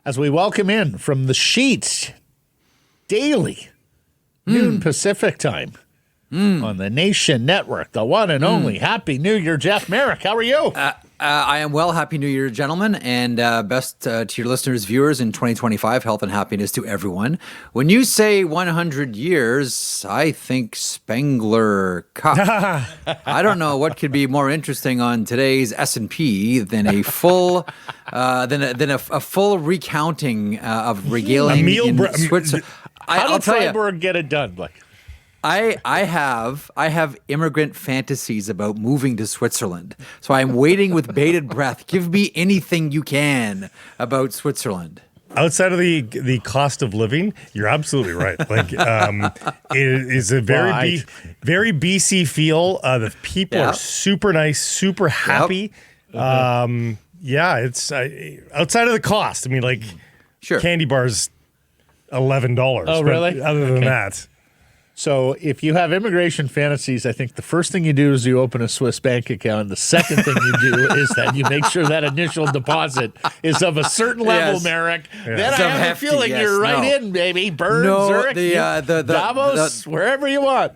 as we welcome in from the sheet daily, noon Pacific time on the Nation Network, the one and only Happy New Year, Jeff Marek. How are you? I am well. Happy New Year, gentlemen, and best to your listeners, viewers in 2025. Health and happiness to everyone. When you say 100 years, I think Spengler Cup. I don't know what could be more interesting on today's S&P than a full than a full recounting of regaling in Switzerland. How did Freiburg get it done? I have immigrant fantasies about moving to Switzerland. So I'm waiting with bated breath. Give me anything you can about Switzerland. Outside of the cost of living, you're absolutely right. It is a very BC feel. The people are super nice, super happy. Yep. It's outside of the cost. I mean, sure, candy bars, $11. Oh, really? Other than that. So if you have immigration fantasies, I think the first thing you do is you open a Swiss bank account. The second thing you do is that you make sure that initial deposit is of a certain level, Marek. Yeah. Then I have a feeling you're right in, baby. Bern, Zurich, Davos, wherever you want.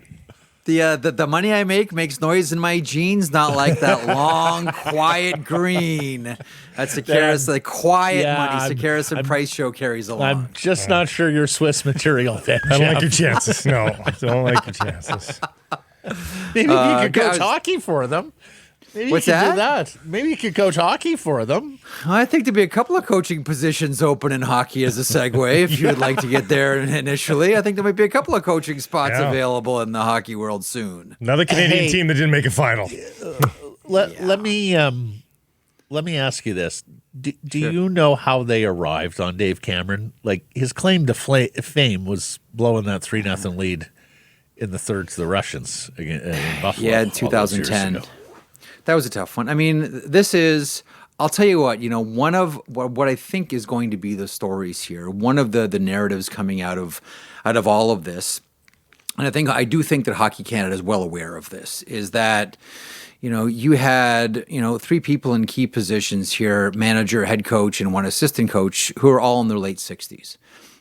The money I make makes noise in my jeans, not like that long, quiet green that Sekeres, the quiet money Sekeres and Price show carries along. I'm just not sure you're Swiss material then, I don't like your chances. No, I don't like your chances. Maybe you could coach hockey for them. Maybe What's you could that? do that. Maybe you could coach hockey for them. I think there'd be a couple of coaching positions open in hockey as a segue if you would like to get there initially. I think there might be a couple of coaching spots available in the hockey world soon. Another Canadian team that didn't make a final. Let me ask you this. Do you know how they arrived on Dave Cameron? His claim to fame was blowing that 3-0 lead in the third to the Russians in Buffalo. Yeah, in 2010. That was a tough one. I mean, I'll tell you what, one of what I think is going to be the stories here, one of the narratives coming out of all of this, and I do think that Hockey Canada is well aware of this, is that, you had, three people in key positions here, manager, head coach, and one assistant coach, who are all in their late 60s.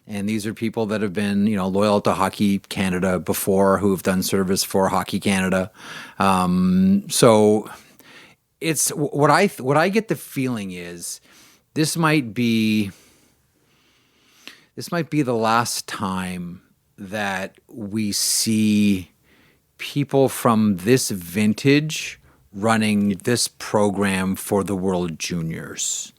And these are people that have been, loyal to Hockey Canada before, who have done service for Hockey Canada. So it's what I get the feeling is this might be the last time that we see people from this vintage running this program for the World Juniors.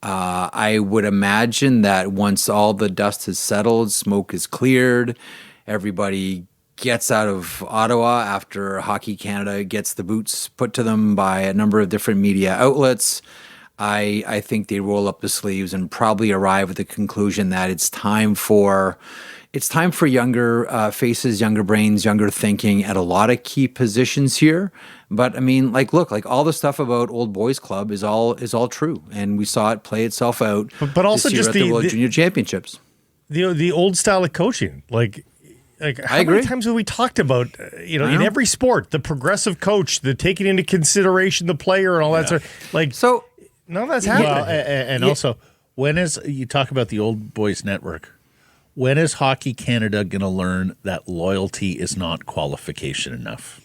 I would imagine that once all the dust has settled, smoke is cleared, everybody gets out of Ottawa after Hockey Canada gets the boots put to them by a number of different media outlets, I think they roll up the sleeves and probably arrive at the conclusion that it's time for younger faces, younger brains, younger thinking at a lot of key positions here. But I mean, look, all the stuff about Old Boys Club is all true, and we saw it play itself out. But also this year just at the World Junior Championships. The old style of coaching, how many times have we talked about, in every sport, the progressive coach, the taking into consideration the player and all that sort of, so none of that's happening. Well, and also, you talk about the Old Boys Network, when is Hockey Canada going to learn that loyalty is not qualification enough?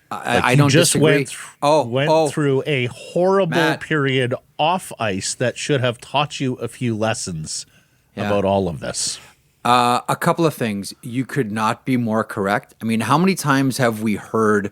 I don't just disagree. went through a horrible period off ice that should have taught you a few lessons about all of this. A couple of things. You could not be more correct. I mean, how many times have we heard,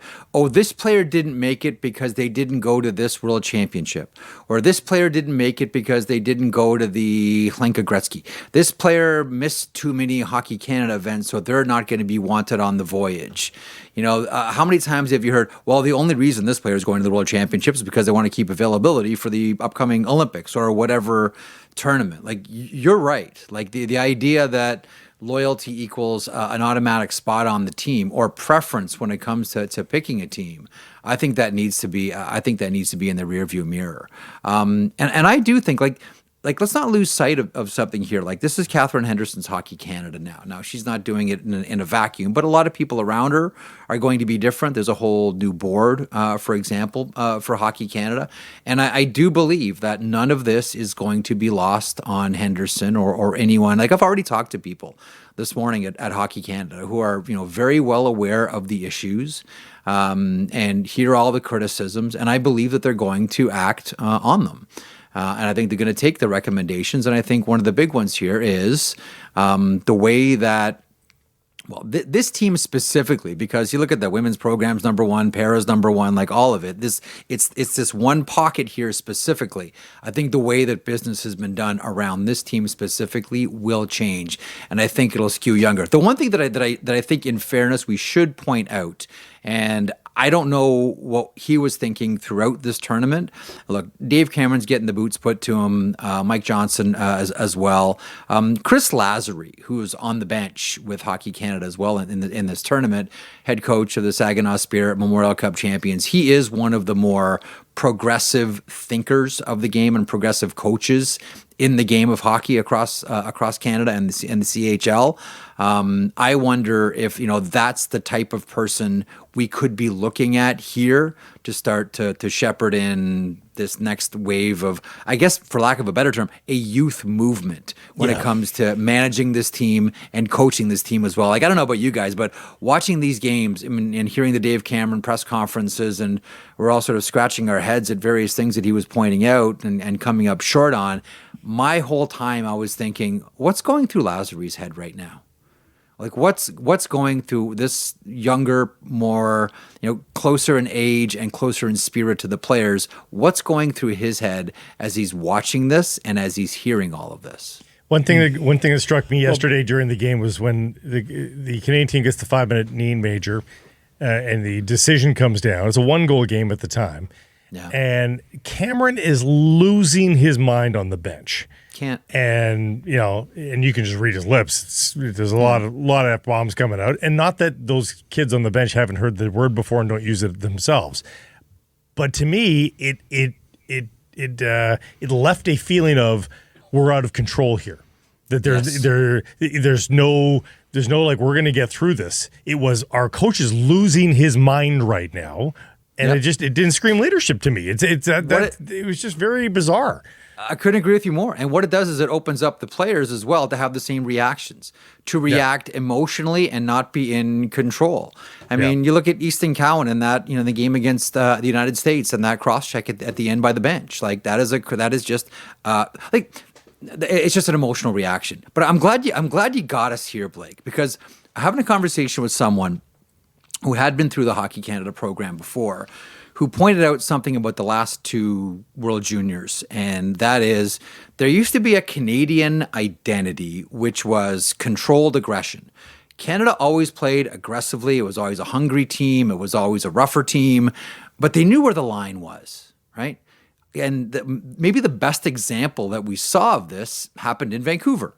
this player didn't make it because they didn't go to this World Championship, or this player didn't make it because they didn't go to the Hlinka Gretzky. This player missed too many Hockey Canada events, so they're not going to be wanted on the voyage. How many times have you heard, the only reason this player is going to the World Championships is because they want to keep availability for the upcoming Olympics or whatever tournament. You're right. The idea that loyalty equals an automatic spot on the team or preference when it comes to picking a team, I think that needs to be in the rearview mirror. And I do think let's not lose sight of something here. Like, this is Catherine Henderson's Hockey Canada now. Now, she's not doing it in a vacuum, but a lot of people around her are going to be different. There's a whole new board, for example, for Hockey Canada. And I do believe that none of this is going to be lost on Henderson or anyone. Like, I've already talked to people this morning at Hockey Canada who are, very well aware of the issues and hear all the criticisms. And I believe that they're going to act on them. And I think they're going to take the recommendations. And I think one of the big ones here is the way that, this team specifically, because you look at the women's programs #1, para's #1, like all of it. It's this one pocket here specifically. I think the way that business has been done around this team specifically will change, and I think it'll skew younger. The one thing that I think, in fairness, we should point out, and I don't know what he was thinking throughout this tournament. Look, Dave Cameron's getting the boots put to him, Mike Johnson as well. Chris Lazary, who was on the bench with Hockey Canada as well in this tournament, head coach of the Saginaw Spirit Memorial Cup champions. He is one of the more progressive thinkers of the game and progressive coaches in the game of hockey across Canada and the CHL. I wonder if that's the type of person we could be looking at here to start to shepherd in this next wave of, I guess, for lack of a better term, a youth movement when it comes to managing this team and coaching this team as well. Like, I don't know about you guys, but watching these games and hearing the Dave Cameron press conferences, and we're all sort of scratching our heads at various things that he was pointing out and coming up short on. My whole time I was thinking, what's going through Lazary's head right now? Like, what's going through this younger, more, closer in age and closer in spirit to the players? What's going through his head as he's watching this and as he's hearing all of this? One thing that struck me yesterday during the game was when the Canadian team gets the 5-minute knee major and the decision comes down. It's a 1-goal game at the time. Yeah. And Cameron is losing his mind on the bench. Can't. And you can just read his lips. There's a lot of F-bombs coming out, and not that those kids on the bench haven't heard the word before and don't use it themselves, but to me, it left a feeling of, we're out of control here. That there's no like, we're going to get through this. It was, our coach is losing his mind right now, and it didn't scream leadership to me. It was just very bizarre. I couldn't agree with you more. And what it does is it opens up the players as well to have the same reactions, to react emotionally and not be in control. I mean, you look at Easton Cowan in that, the game against the United States and that cross check at the end by the bench. Like, it's just an emotional reaction. But I'm glad you got us here, Blake, because having a conversation with someone who had been through the Hockey Canada program before, who pointed out something about the last 2 World Juniors, and that is, there used to be a Canadian identity, which was controlled aggression. Canada always played aggressively. It was always a hungry team. It was always a rougher team, but they knew where the line was, right? And maybe the best example that we saw of this happened in Vancouver,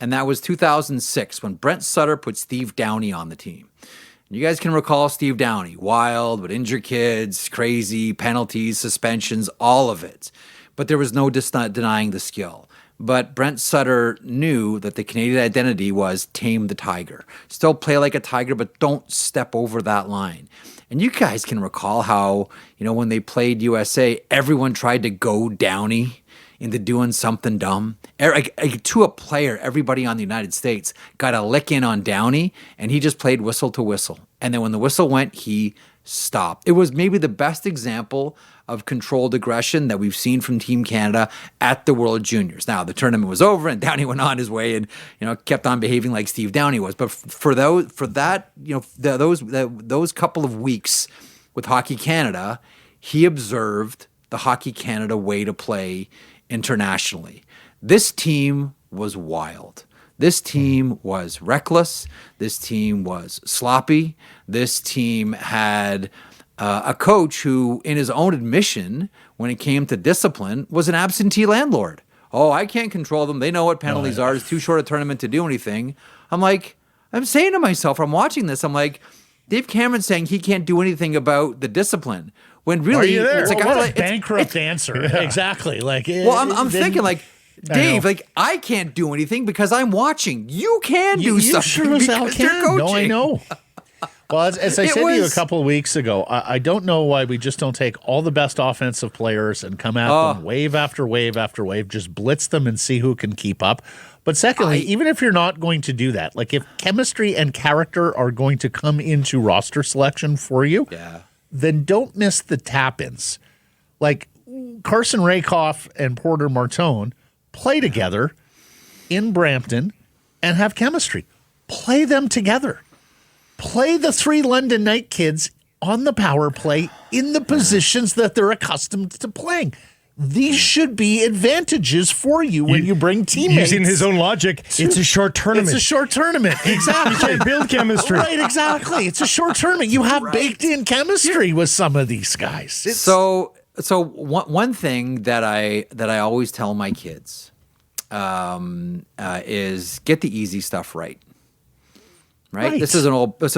and that was 2006 when Brent Sutter put Steve Downey on the team. You guys can recall Steve Downey, wild, would injure kids, crazy, penalties, suspensions, all of it. But there was no denying the skill. But Brent Sutter knew that the Canadian identity was tame the tiger. Still play like a tiger, but don't step over that line. And you guys can recall how, when they played USA, everyone tried to go Downey into doing something dumb. To a player, everybody on the United States got a lick in on Downey, and he just played whistle to whistle. And then when the whistle went, he stopped. It was maybe the best example of controlled aggression that we've seen from Team Canada at the World Juniors. Now, the tournament was over, and Downey went on his way and kept on behaving like Steve Downey was. But for those couple of weeks with Hockey Canada, he observed the Hockey Canada way to play internationally. This team was wild. This team was reckless. This team was sloppy. This team had a coach who, in his own admission, when it came to discipline, was an absentee landlord. Oh, I can't control them. They know what penalties are. It's too short a tournament to do anything. I'm saying to myself, I'm watching this, I'm like, Dave Cameron's saying he can't do anything about the discipline. When really, it's a bankrupt answer. Yeah. Exactly. Like, I'm thinking, like, Dave, like, I can't do anything because I'm watching. You can do something. Sure as hell because you're can. coaching. No, I know. Well, as I said to you a couple of weeks ago, I don't know why we just don't take all the best offensive players and come at them wave after wave after wave, just blitz them and see who can keep up. But secondly, even if you're not going to do that, like if chemistry and character are going to come into roster selection for you, then don't miss the tap-ins. Like Carson Rakoff and Porter Martone play together in Brampton and have chemistry. Play them together. Play the 3 London Knight kids on the power play in the positions that they're accustomed to playing. These should be advantages for you when you bring teammates. Using his own logic, it's a short tournament. It's a short tournament. Exactly. You can't build chemistry. Right, exactly. It's a short tournament. You have baked-in chemistry with some of these guys. So one thing that I always tell my kids is get the easy stuff right. Right? This is an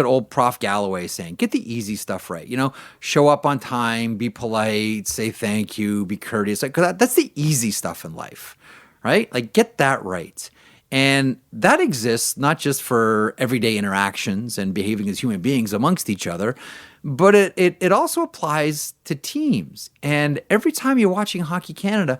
old Prof Galloway saying, get the easy stuff right. You know, show up on time, be polite, say thank you, be courteous. Like, that's the easy stuff in life, right? Like, get that right. And that exists not just for everyday interactions and behaving as human beings amongst each other, but it also applies to teams. And every time you're watching Hockey Canada,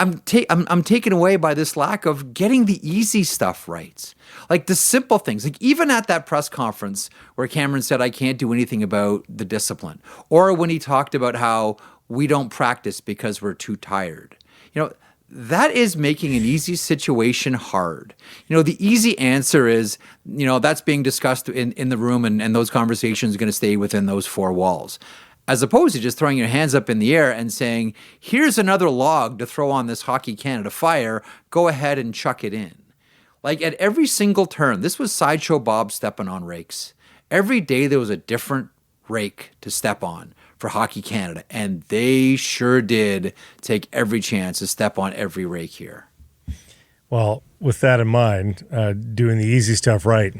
I'm taken away by this lack of getting the easy stuff right. Like the simple things, like even at that press conference where Cameron said, I can't do anything about the discipline. Or when he talked about how we don't practice because we're too tired. You know, that is making an easy situation hard. You know, the easy answer is, you know, that's being discussed in the room and those conversations are going to stay within those 4 walls. As opposed to just throwing your hands up in the air and saying, here's another log to throw on this Hockey Canada fire, go ahead and chuck it in. Like at every single turn, this was Sideshow Bob stepping on rakes. Every day there was a different rake to step on for Hockey Canada, and they sure did take every chance to step on every rake here. Well, with that in mind, doing the easy stuff right,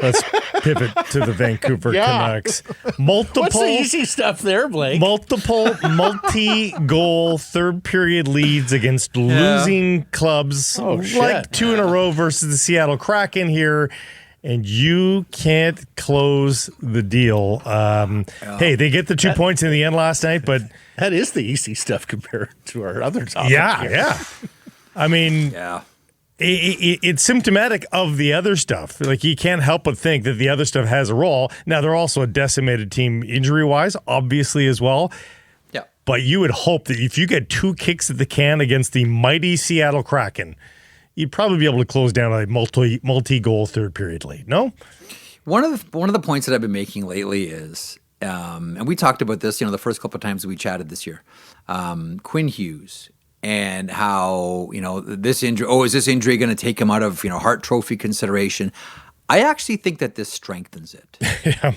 let's pivot to the Vancouver Canucks. What's the easy stuff there, Blake? Multiple multi-goal third-period leads against losing clubs, like 2 in a row versus the Seattle Kraken here, and you can't close the deal. Hey, they get the 2 points in the end last night, but that is the easy stuff compared to our other topic. Yeah. I mean, it's symptomatic of the other stuff. Like, you can't help but think that the other stuff has a role. Now, they're also a decimated team injury-wise, obviously, as well. Yeah. But you would hope that if you get 2 kicks at the can against the mighty Seattle Kraken, you'd probably be able to close down a multi-goal third-period lead, no? One of the points that I've been making lately is, and we talked about this, you know, the first couple of times that we chatted this year, Quinn Hughes. And how, you know, this injury, is this injury going to take him out of, you know, Hart Trophy consideration? I actually think that this strengthens it.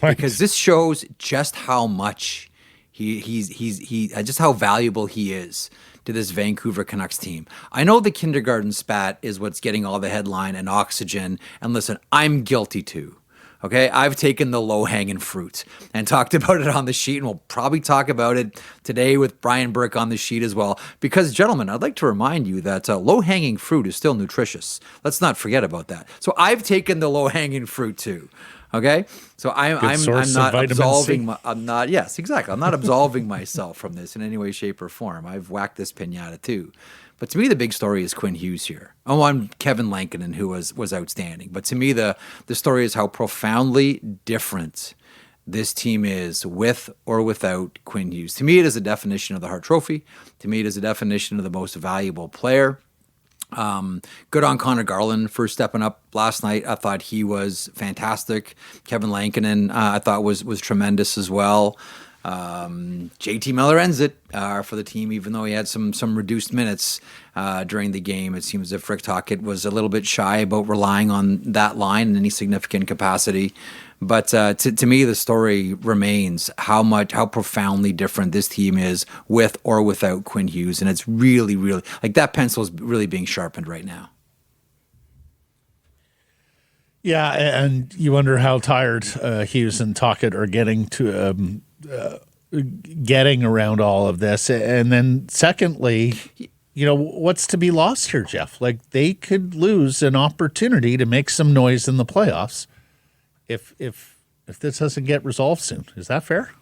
Because this shows just how much he's just how valuable he is to this Vancouver Canucks team. I know the kindergarten spat is what's getting all the headline and oxygen. And listen, I'm guilty too. Okay, I've taken the low-hanging fruit and talked about it on the sheet, and we'll probably talk about it today with Brian Burke on the sheet as well. Because, gentlemen, I'd like to remind you that low-hanging fruit is still nutritious. Let's not forget about that. So I've taken the low-hanging fruit too. Okay, so I'm not absolving. I'm not absolving myself from this in any way, shape, or form. I've whacked this pinata too. But to me, the big story is Quinn Hughes here. Oh, I'm Kevin Lankinen, who was outstanding. But to me, the story is how profoundly different this team is with or without Quinn Hughes. To me, it is a definition of the Hart Trophy. To me, it is a definition of the most valuable player. Good on Connor Garland for stepping up last night. I thought he was fantastic. Kevin Lankinen, I thought was tremendous as well. JT Miller ends it for the team, even though he had some reduced minutes during the game. It seems as if Rick Tocchet was a little bit shy about relying on that line in any significant capacity. But to me, the story remains how profoundly different this team is with or without Quinn Hughes. And it's really, really, like, that pencil is really being sharpened right now. Yeah, and you wonder how tired Hughes and Tocchet are getting around all of this. And then secondly, what's to be lost here, Jeff? Like, they could lose an opportunity to make some noise in the playoffs if this doesn't get resolved soon. Is that fair?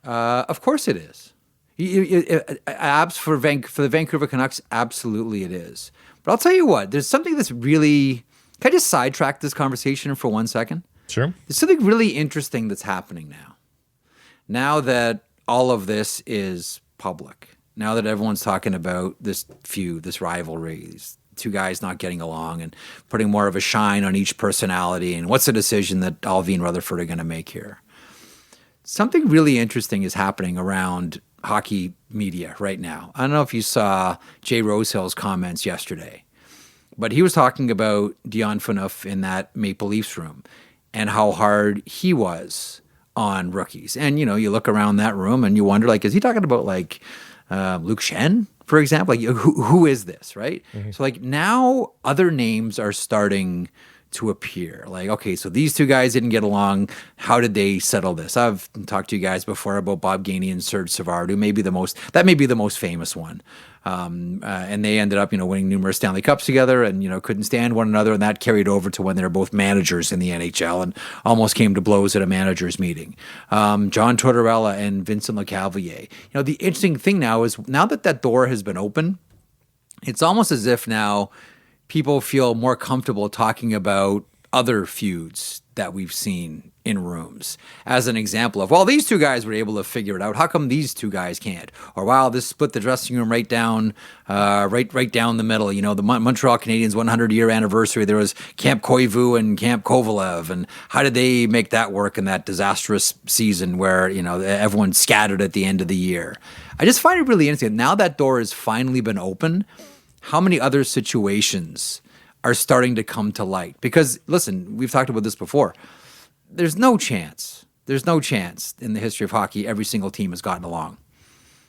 Of course it is. For the Vancouver Canucks, absolutely it is. But I'll tell you what, there's something that's really... Can I just sidetrack this conversation for 1 second? Sure. There's something really interesting that's happening now. Now that all of this is public, now that everyone's talking about this feud, this rivalry, these two guys not getting along and putting more of a shine on each personality, and what's the decision that Alvi and Rutherford are going to make here? Something really interesting is happening around hockey media right now. I don't know if you saw Jay Rosehill's comments yesterday, but he was talking about Dion Phaneuf in that Maple Leafs room and how hard he was on rookies. And, you look around that room and you wonder, like, is he talking about, like, Luke Shen, for example? Like, who is this, right? Mm-hmm. So, like, now other names are starting to appear. Like, okay, so these two guys didn't get along. How did they settle this? I've talked to you guys before about Bob Gainey and Serge Savard, who may be the most famous one. And they ended up, winning numerous Stanley Cups together and, couldn't stand one another. And that carried over to when they were both managers in the NHL and almost came to blows at a managers meeting. John Tortorella and Vincent Lecavalier. The interesting thing now is now that door has been open, it's almost as if now people feel more comfortable talking about other feuds that we've seen in rooms as an example of, well, these two guys were able to figure it out. How come these two guys can't? Or, wow, this split the dressing room right down the middle. The Montreal Canadiens 100-year anniversary, there was Camp Koivu and Camp Kovalev. And how did they make that work in that disastrous season where, everyone scattered at the end of the year? I just find it really interesting. Now that door has finally been open, how many other situations are starting to come to light? Because, listen, we've talked about this before. There's no chance in the history of hockey every single team has gotten along.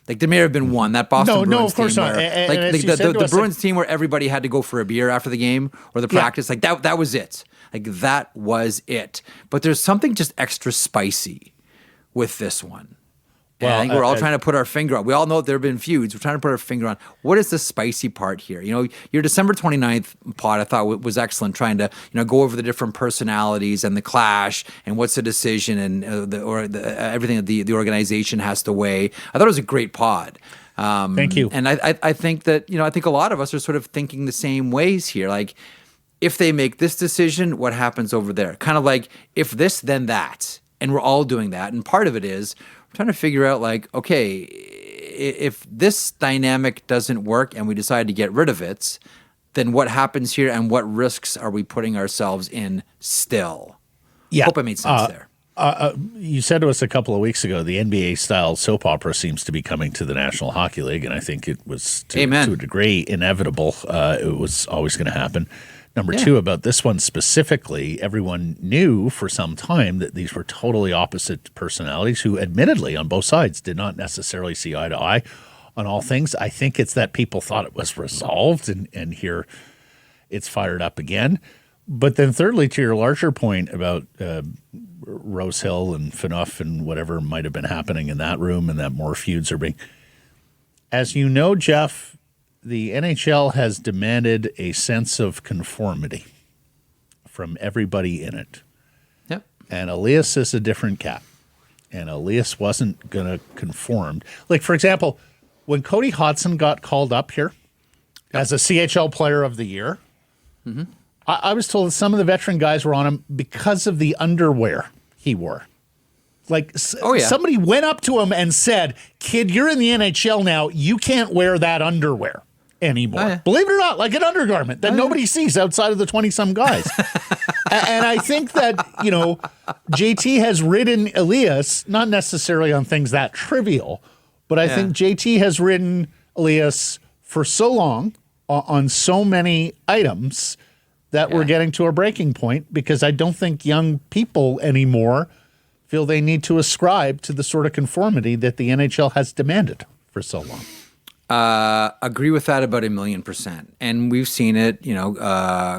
Like, there may have been one, that Boston Bruins no, of course team not. Where, the Bruins team where everybody had to go for a beer after the game or the practice, like that was it. Like, that was it. But there's something just extra spicy with this one. And I think we're all trying to put our finger on. We all know that there have been feuds. We're trying to put our finger on what is the spicy part here. Your December 29th pod I thought was excellent, trying to go over the different personalities and the clash and what's the decision and everything that the organization has to weigh. I thought it was a great pod. Thank you. And I think that I think a lot of us are sort of thinking the same ways here. Like, if they make this decision, what happens over there? Kind of like, if this, then that. And we're all doing that. And part of it is trying to figure out, like, okay, if this dynamic doesn't work and we decide to get rid of it, then what happens here and what risks are we putting ourselves in still? Yeah. Hope I made sense there. You said to us a couple of weeks ago, the NBA-style soap opera seems to be coming to the National Hockey League, and I think it was, to a degree, inevitable. It was always going to happen. Number two, about this one specifically, everyone knew for some time that these were totally opposite personalities who, admittedly, on both sides, did not necessarily see eye to eye on all things. I think it's that people thought it was resolved, and here it's fired up again. But then thirdly, to your larger point about Rosehill and Phaneuf and whatever might have been happening in that room and that more feuds are being... As you know, Jeff, the NHL has demanded a sense of conformity from everybody in it. Yep. And Elias is a different cat. And Elias wasn't going to conform. Like, for example, when Cody Hodgson got called up here as a CHL Player of the Year, I was told that some of the veteran guys were on him because of the underwear he wore. Like, somebody went up to him and said, "Kid, you're in the NHL now. You can't wear that underwear anymore." Oh, yeah. Believe it or not, like an undergarment that nobody sees outside of the 20-some guys. And I think that, JT has ridden Elias, not necessarily on things that trivial, but I think JT has ridden Elias for so long on so many items that we're getting to a breaking point, because I don't think young people anymore feel they need to ascribe to the sort of conformity that the NHL has demanded for so long. Agree with that about 1,000,000%. And we've seen it,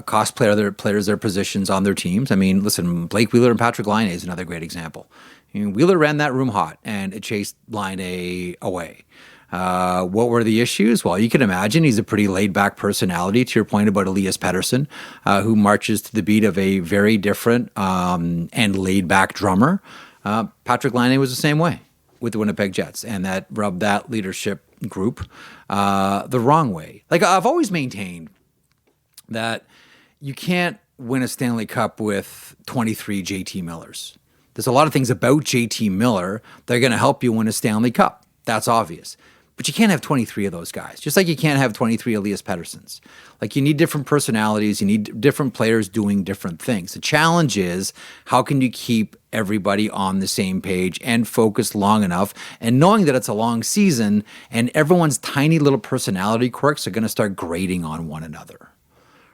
cost players their positions on their teams. I mean, listen, Blake Wheeler and Patrick Laine is another great example. Wheeler ran that room hot, and it chased Laine away. What were the issues? Well, you can imagine he's a pretty laid-back personality, to your point about Elias Pettersson, who marches to the beat of a very different and laid-back drummer. Patrick Laine was the same way with the Winnipeg Jets, and that rubbed that leadership group the wrong way. Like, I've always maintained that you can't win a Stanley Cup with 23 JT Millers. There's a lot of things about JT Miller that are going to help you win a Stanley Cup. That's obvious. But you can't have 23 of those guys, just like you can't have 23 Elias Petterssons. Like, you need different personalities. You need different players doing different things. The challenge is, how can you keep everybody on the same page and focus long enough, and knowing that it's a long season and everyone's tiny little personality quirks are going to start grating on one another,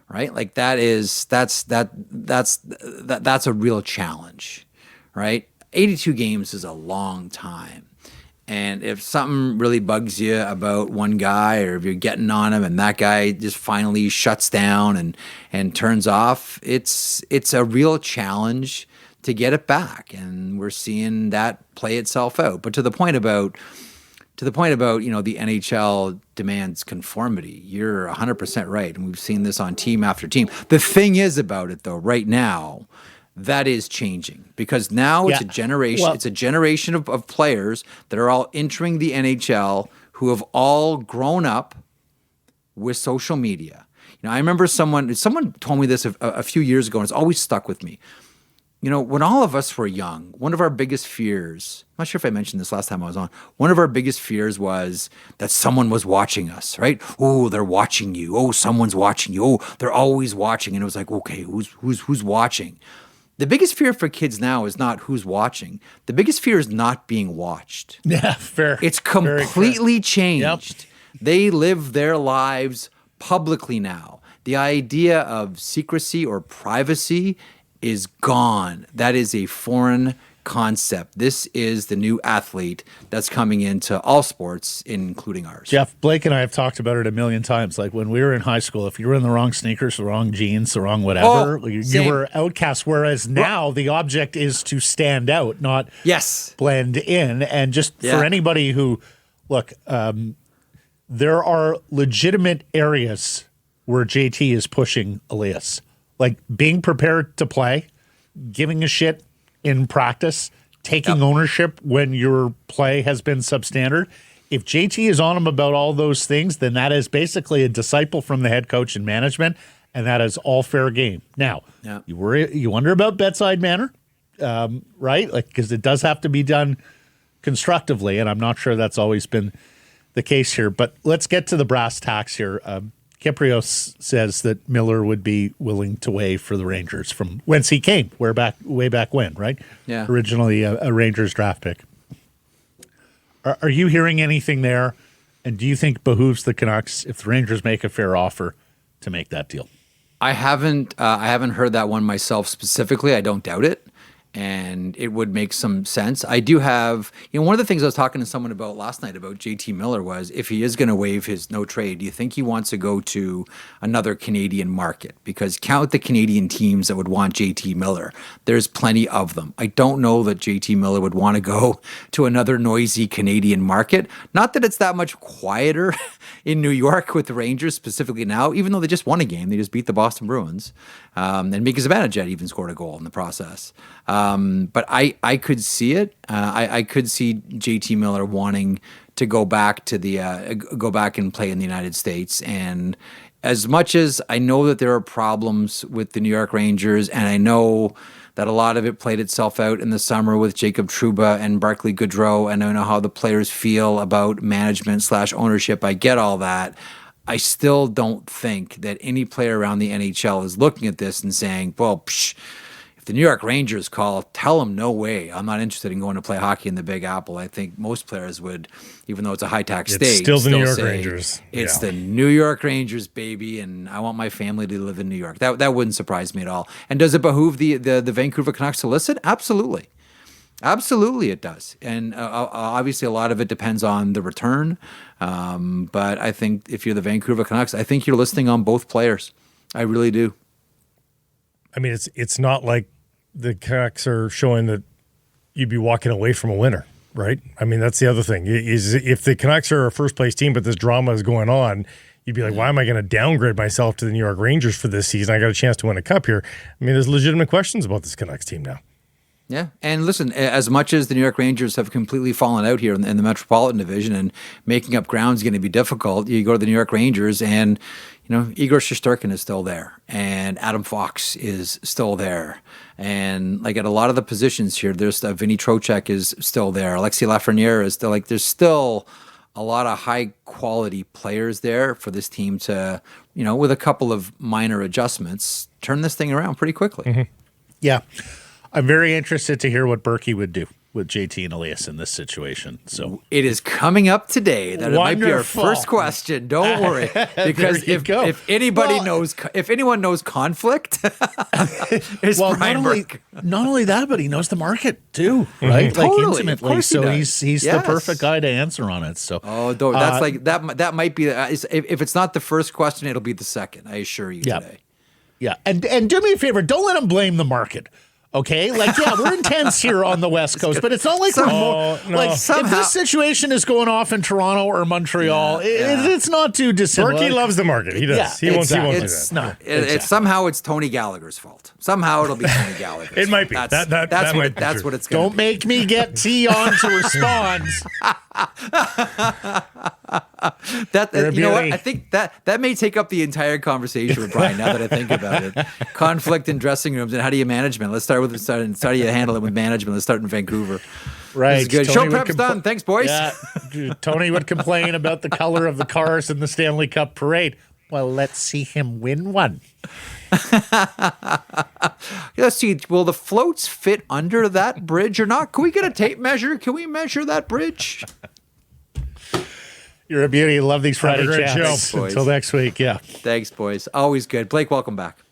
right? Like, that's a real challenge, right? 82 games is a long time. And if something really bugs you about one guy, or if you're getting on him and that guy just finally shuts down and turns off, it's a real challenge to get it back. And we're seeing that play itself out. But to the point about the NHL demands conformity, you're 100% right. And we've seen this on team after team. The thing is about it, though, right now, that is changing, because now it's a generation. It's a generation of players that are all entering the NHL who have all grown up with social media. I remember someone told me this a few years ago, and it's always stuck with me. When all of us were young, one of our biggest fears, I'm not sure if I mentioned this last time I was on, one of our biggest fears was that someone was watching us, right? Oh, they're watching you. Oh, someone's watching you. Oh, they're always watching. And it was like, okay, who's watching? The biggest fear for kids now is not who's watching. The biggest fear is not being watched. Yeah, fair. It's completely changed. Yep. They live their lives publicly now. The idea of secrecy or privacy is gone. That is a foreign concept. This is the new athlete that's coming into all sports, including ours. Jeff, Blake and I have talked about it a million times. Like, when we were in high school, if you were in the wrong sneakers, the wrong jeans, the wrong whatever, you were outcast. Whereas now the object is to stand out, not blend in. And just for anybody who, look, there are legitimate areas where JT is pushing Elias. Like, being prepared to play, giving a shit in practice, taking ownership when your play has been substandard. If JT is on him about all those things, then that is basically a disciple from the head coach and management, and that is all fair game. Now, you wonder about bedside manner, right? Like, because it does have to be done constructively, and I'm not sure that's always been the case here. But let's get to the brass tacks here. Kiprios says that Miller would be willing to waive for the Rangers from whence he came, way back when, right? Yeah. Originally a Rangers draft pick. Are you hearing anything there? And do you think behooves the Canucks, if the Rangers make a fair offer, to make that deal? I haven't heard that one myself specifically. I don't doubt it. And it would make some sense. I do have, one of the things I was talking to someone about last night about JT Miller was, if he is going to waive his no trade, do you think he wants to go to another Canadian market? Because count the Canadian teams that would want JT Miller. There's plenty of them. I don't know that JT Miller would want to go to another noisy Canadian market. Not that it's that much quieter in New York with the Rangers specifically now, even though they just won a game. They just beat the Boston Bruins. And Mika Zibanejad even scored a goal in the process. But I could see it. I could see JT Miller wanting to go back and play in the United States. And as much as I know that there are problems with the New York Rangers, and I know that a lot of it played itself out in the summer with Jacob Trouba and Barclay Goodrow, and I know how the players feel about management/ownership. I get all that. I still don't think that any player around the NHL is looking at this and saying, well, if the New York Rangers call, tell them no way. I'm not interested in going to play hockey in the Big Apple. I think most players would, even though it's a high-tax state, still the New York Rangers. It's the New York Rangers, baby, and I want my family to live in New York. That wouldn't surprise me at all. And does it behoove the Vancouver Canucks to listen? Absolutely. Absolutely it does. And obviously a lot of it depends on the return. But I think if you're the Vancouver Canucks, I think you're listening on both players. I really do. I mean, it's not like the Canucks are showing that you'd be walking away from a winner. right? I mean, that's the other thing is if the Canucks are a first place team, but this drama is going on, you'd be like, why am I going to downgrade myself to the New York Rangers for this season? I got a chance to win a cup here. I mean, there's legitimate questions about this Canucks team now. Yeah, and listen, as much as the New York Rangers have completely fallen out here in the Metropolitan Division and making up ground is going to be difficult, you go to the New York Rangers and, Igor Shesterkin is still there and Adam Fox is still there. And like at a lot of the positions here, there's Vinny Trocheck is still there. Alexis Lafreniere is still there's still a lot of high quality players there for this team to, with a couple of minor adjustments, turn this thing around pretty quickly. Mm-hmm. Yeah. I'm very interested to hear what Berkey would do with JT and Elias in this situation. So it is coming up today. That Wonderful. It might be our first question. Don't worry, because if anyone knows conflict, it's Brian Burke. Not only that, but he knows the market too, right? Like Totally. intimately. So he's Yes. the perfect guy to answer on it. So that's that might be if it's not the first question, it'll be the second. I assure you today. Yeah, and do me a favor, don't let him blame the market. Okay, we're intense here on the West Coast, but it's not like if this situation is going off in Toronto or Montreal, it's not too dissimilar. Berkey loves the market. He does. He won't do that. No, it's somehow it's Tony Gallagher's fault. Somehow it'll be Tony Gallagher's. It might be. That's what it's going to be. Don't make me get T on to respond. You know what? I think that may take up the entire conversation with Brian. Now that I think about it, conflict in dressing rooms and how do you manage it? Let's start how do you handle it with management? Let's start in Vancouver. Right. This is good. Show prep's done. Thanks, boys. Yeah. Tony would complain about the color of the cars in the Stanley Cup parade. Well, let's see him win one. Let's see. Will the floats fit under that bridge or not? Can we get a tape measure? Can we measure that bridge? You're a beauty. Love these Friday chats. Show. Until next week. Yeah. Thanks, boys. Always good. Blake, welcome back.